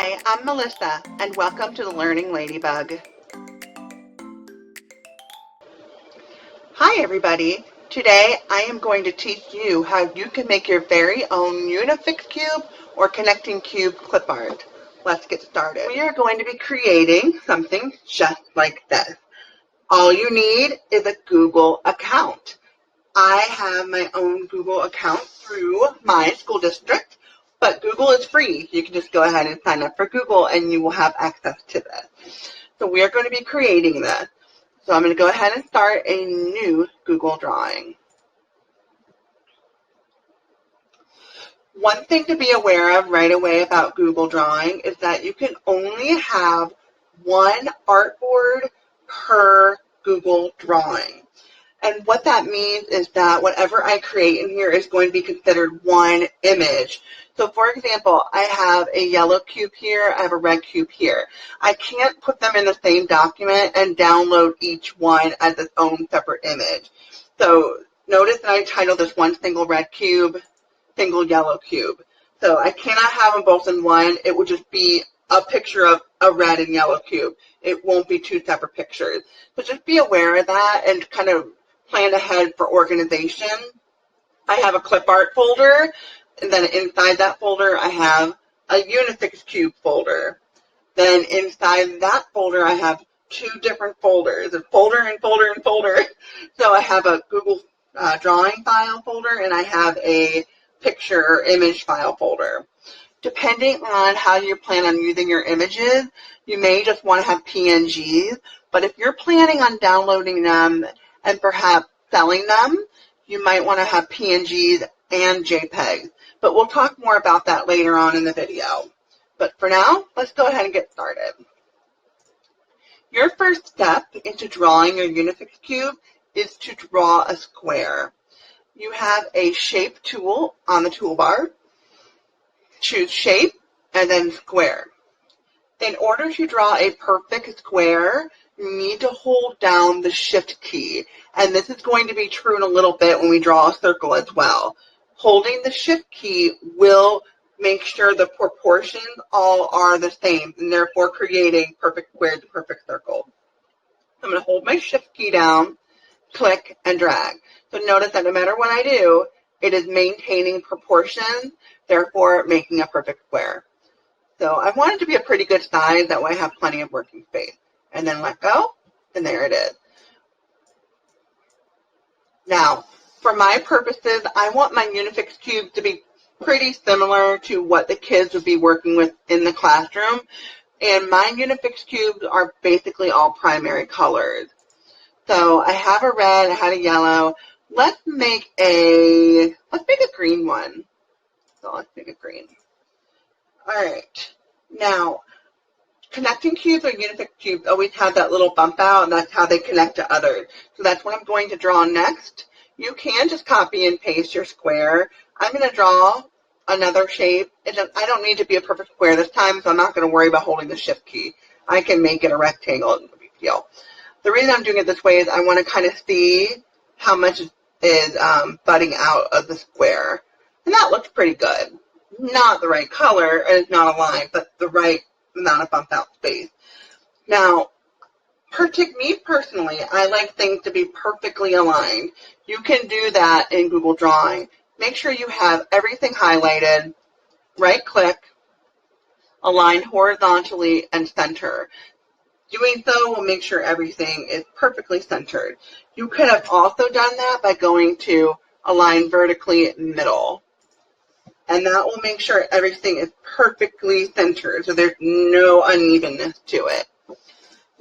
Hi, I'm Melissa, and welcome to the Learning Ladybug. Hi everybody. Today I am going to teach you how you can make your very own Unifix cube or connecting cube clip art. Let's get started. We are going to be creating something just like this. All you need is a Google account. I have my own Google account through my school district, but Google is free. You can just go ahead and sign up for Google and you will have access to this. So we are going to be creating this. So I'm going to go ahead and start a new Google drawing. One thing to be aware of right away about Google Drawing is that you can only have one artboard per Google Drawing. And what that means is that whatever I create in here is going to be considered one image. So for example, I have a yellow cube here, I have a red cube here. I can't put them in the same document and download each one as its own separate image. So notice that I titled this one single red cube, single yellow cube. So I cannot have them both in one. It would just be a picture of a red and yellow cube. It won't be two separate pictures. So just be aware of that and kind of plan ahead for organization. I have a Clipart folder, and then inside that folder I have a Unifix cube folder. Then inside that folder I have two different folders, a folder and folder and folder. So I have a Google drawing file folder and I have a picture or image file folder. Depending on how you plan on using your images, you may just want to have PNGs, but if you're planning on downloading them and perhaps selling them, you might want to have PNGs and JPEGs. But we'll talk more about that later on in the video. But for now, let's go ahead and get started. Your first step into drawing your Unifix cube is to draw a square. You have a shape tool on the toolbar. Choose shape and then square. In order to draw a perfect square, you need to hold down the shift key. And this is going to be true in a little bit when we draw a circle as well. Holding the shift key will make sure the proportions all are the same and therefore creating perfect square to perfect circle. I'm going to hold my shift key down, click, and drag. So notice that no matter what I do, it is maintaining proportions, therefore making a perfect square. So I want it to be a pretty good size, that way I have plenty of working space. And then let go, and there it is. Now, for my purposes, I want my Unifix cube to be pretty similar to what the kids would be working with in the classroom. And my Unifix cubes are basically all primary colors. So I have a red, I had a yellow. Let's make a green one. So let's make a green. All right. Now, connecting cubes or Unifix cubes always have that little bump out, and that's how they connect to others. So that's what I'm going to draw next. You can just copy and paste your square. I'm going to draw another shape. I don't need to be a perfect square this time, so I'm not going to worry about holding the shift key. I can make it a rectangle. It's no big deal. The reason I'm doing it this way is I want to kind of see how much is budding out of the square. And that looks pretty good. Not the right color, and it's not aligned, but the right amount of bump out space. Now, me personally, I like things to be perfectly aligned. You can do that in Google Drawing. Make sure you have everything highlighted, right click, align horizontally, and center. Doing so will make sure everything is perfectly centered. You could have also done that by going to align vertically middle. And that will make sure everything is perfectly centered, so there's no unevenness to it.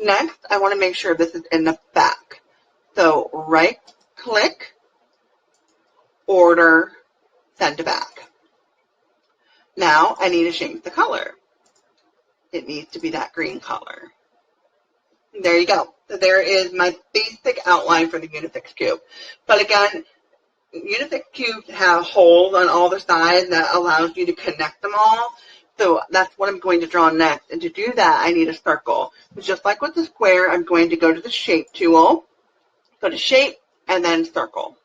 Next, I want to make sure this is in the back. So right-click, order, send to back. Now I need to change the color. It needs to be that green color. There you go. So there is my basic outline for the Unifix cube. But again, Unifix cubes have holes on all the sides that allows you to connect them all. So that's what I'm going to draw next. And to do that, I need a circle. So just like with the square, I'm going to go to the shape tool, go to shape, and then circle.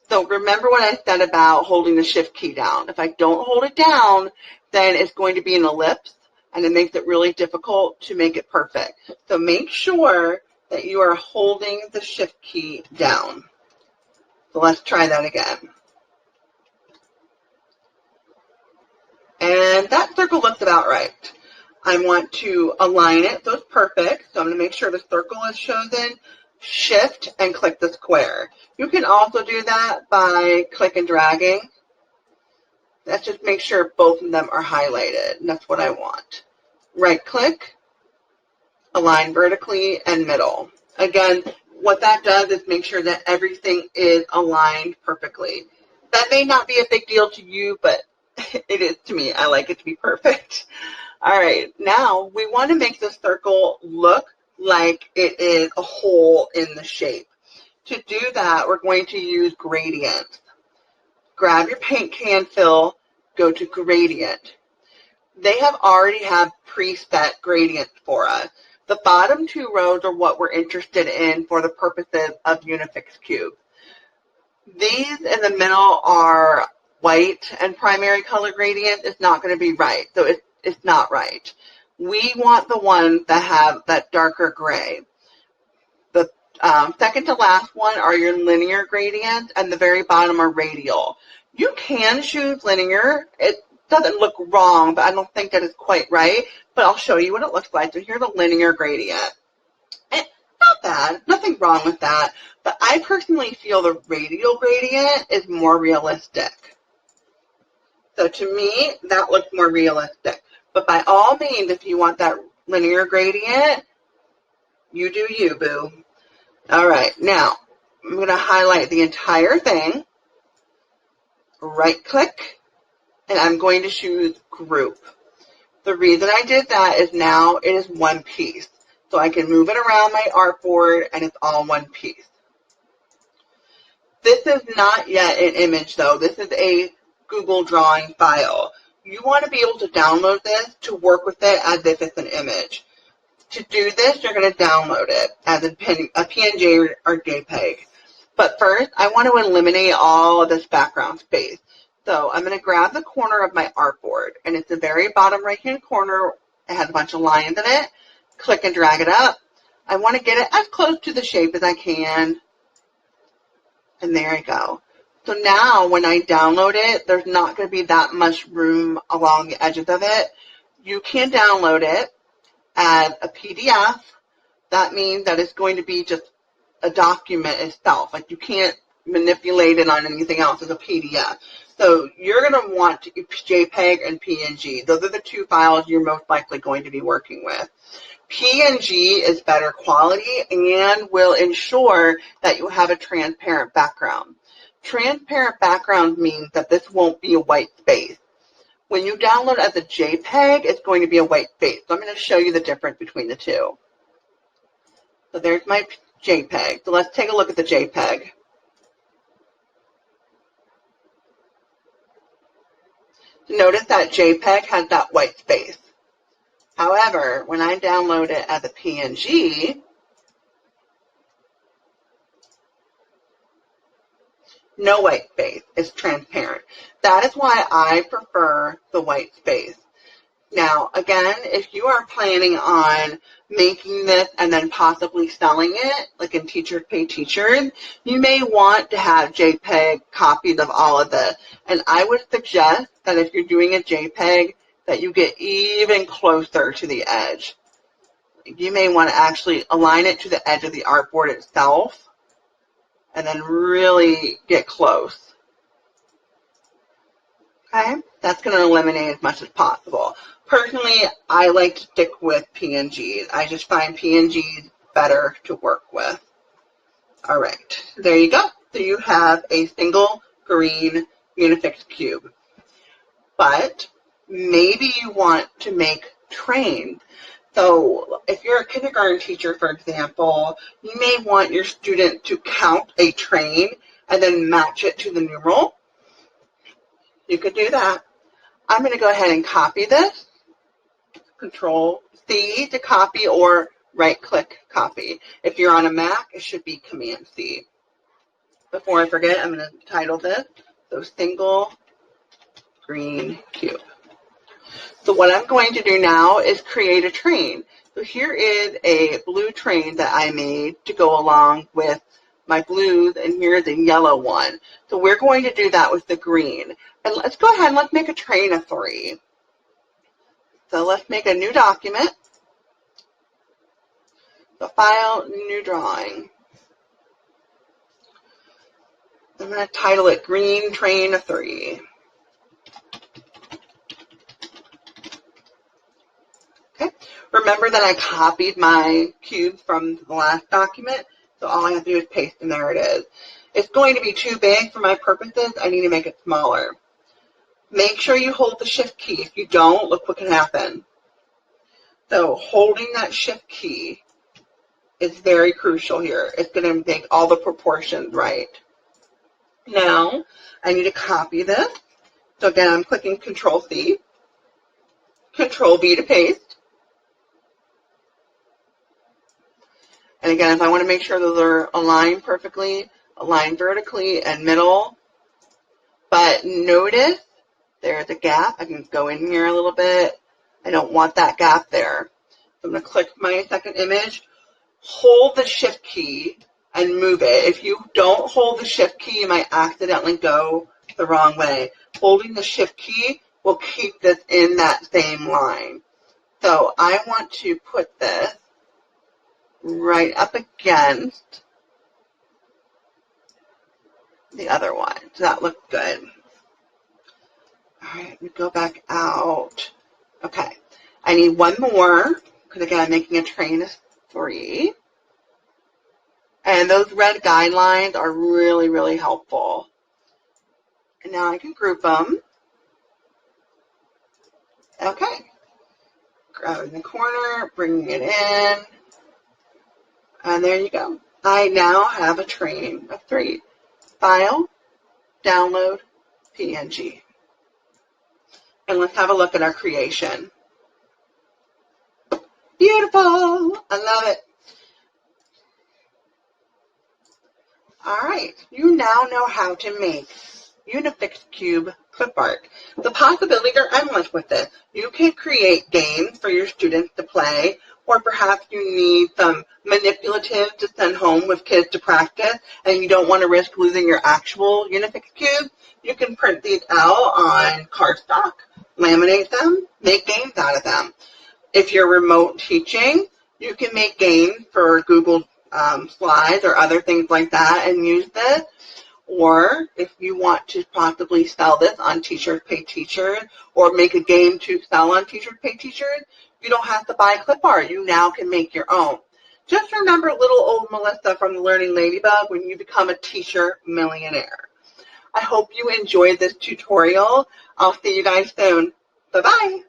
So remember what I said about holding the shift key down. If I don't hold it down, then it's going to be an ellipse, and it makes it really difficult to make it perfect. So make sure that you are holding the shift key down. So let's try that again. And that circle looks about right. I want to align it so it's perfect. So I'm going to make sure the circle is chosen, shift, and click the square. You can also do that by click and dragging. Let's just make sure both of them are highlighted, and that's what I want. Right click, align vertically, and middle. Again, what that does is make sure that everything is aligned perfectly. That may not be a big deal to you, but it is to me. I like it to be perfect. All right, now we want to make the circle look like it is a hole in the shape. To do that, we're going to use gradients. Grab your paint can fill, go to gradient. They already have preset gradients for us. The bottom two rows are what we're interested in for the purposes of Unifix Cube. These in the middle are white and primary color gradient. It's not going to be right, so it's not right. We want the ones that have that darker gray. The second to last one are your linear gradients, and the very bottom are radial. You can choose linear. It doesn't look wrong, but I don't think that is quite right. But I'll show you what it looks like. So here's a linear gradient. Not bad. Nothing wrong with that. But I personally feel the radial gradient is more realistic. So to me, that looks more realistic. But by all means, if you want that linear gradient, you do you, boo. All right, now I'm going to highlight the entire thing, right click, and I'm going to choose group. The reason I did that is now it is one piece. So I can move it around my artboard and it's all one piece. This is not yet an image though. This is a Google Drawing file. You want to be able to download this to work with it as if it's an image. To do this, you're going to download it as a PNG or JPEG. But first, I want to eliminate all of this background space. So I'm going to grab the corner of my artboard, and it's the very bottom right-hand corner. It has a bunch of lines in it. Click and drag it up. I want to get it as close to the shape as I can. And there I go. So now when I download it, there's not going to be that much room along the edges of it. You can download it as a PDF. That means that it's going to be just a document itself. Like you can't manipulate it on anything else as a PDF. So you're going to want JPEG and PNG. Those are the two files you're most likely going to be working with. PNG is better quality and will ensure that you have a transparent background. Transparent background means that this won't be a white space. When you download as a JPEG, it's going to be a white space. So I'm going to show you the difference between the two. So there's my JPEG. So let's take a look at the JPEG. Notice that JPEG has that white space. However, when I download it as a PNG, no white space. It's transparent. That is why I prefer the white space. Now, again, if you are planning on making this and then possibly selling it, like in Teachers Pay Teachers, you may want to have JPEG copies of all of this. And I would suggest that if you're doing a JPEG, that you get even closer to the edge. You may want to actually align it to the edge of the artboard itself and then really get close. Okay, that's going to eliminate as much as possible. Personally, I like to stick with PNGs. I just find PNGs better to work with. All right, there you go. So you have a single green Unifix cube. But maybe you want to make trains. So if you're a kindergarten teacher, for example, you may want your student to count a train and then match it to the numeral. You could do that. I'm going to go ahead and copy this. Control-C to copy or right-click copy. If you're on a Mac, it should be Command-C. before I forget, I'm going to title this, so single green cube. So what I'm going to do now is create a train. So here is a blue train that I made to go along with my blues, and here's a yellow one. So we're going to do that with the green. And let's go ahead and let's make a train of 3. So let's make a new document. So file, new drawing. I'm going to title it Green Train of 3. Okay. Remember that I copied my cube from the last document, so all I have to do is paste, and there it is. It's going to be too big for my purposes. I need to make it smaller. Make sure you hold the shift key. If you don't, look what can happen. So holding that shift key is very crucial here. It's going to make all the proportions right. Now, I need to copy this. So again, I'm clicking Control-C, Control-V to paste. And again, if I want to make sure those are aligned perfectly, aligned vertically and middle. But notice there's a gap. I can go in here a little bit. I don't want that gap there. So I'm going to click my second image, hold the shift key, and move it. If you don't hold the shift key, you might accidentally go the wrong way. Holding the shift key will keep this in that same line. So I want to put this right up against the other one. Does that look good? All right, we go back out. Okay, I need one more, because again, I'm making a train of 3. And those red guidelines are really, really helpful. And now I can group them. Okay. Grabbing the corner, bringing it in. And there you go. I now have a train of 3. File, download, PNG. And let's have a look at our creation. Beautiful! I love it. All right, you now know how to make Unifix Cube Clipart. The possibilities are endless with this. You can create games for your students to play, or perhaps you need some manipulatives to send home with kids to practice, and you don't want to risk losing your actual Unifix cubes. You can print these out on cardstock, laminate them, make games out of them. If you're remote teaching, you can make games for Google Slides or other things like that and use this. Or if you want to possibly sell this on Teachers Pay Teachers or make a game to sell on Teachers Pay Teachers, you don't have to buy Clipart. You now can make your own. Just remember little old Melissa from the Learning Ladybug when you become a teacher millionaire. I hope you enjoyed this tutorial. I'll see you guys soon. Bye-bye.